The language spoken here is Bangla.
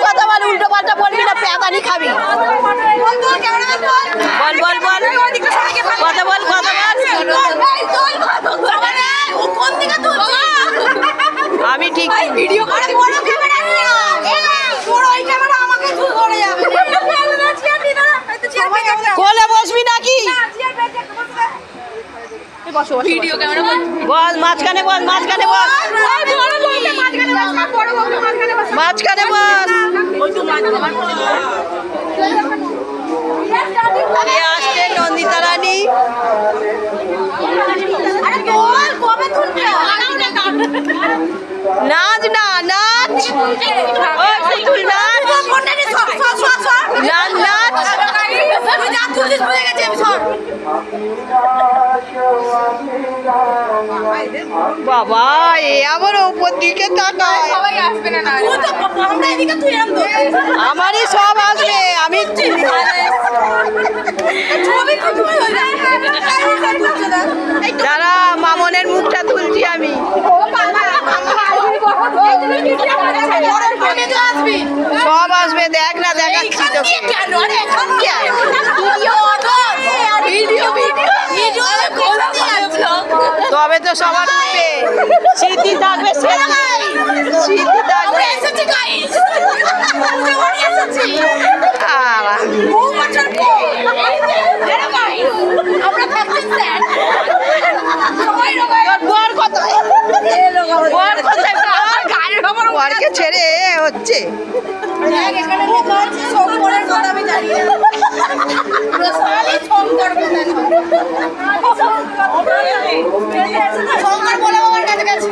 কথা বল, উল্টো পাল্টা বলবি না, পেদানি খাবি। বল বল কথা বল কথা বল। আমি ঠিক ভিডিও করে কোলে বসবি নাকি? বল মাঝখানে বল, মাঝখানে বল, মাঝখানে বল। আসছে নন্দিতা রানী। নাচ না নাচ, বাবা এ আবার ওপর দিকে তাকায়। আমারই সব আসবে, আমি যারা মামনের মুখটা তুলছি আমি। সব আসবে, দেখ না দেখাচ্ছি তো। তবে তো সবার থাকবে, স্মৃতি থাকবে, স্মৃতি থাকবে। বরকে ছেড়ে হচ্ছে শঙ্কর বলে বাবার কাছে গেছে।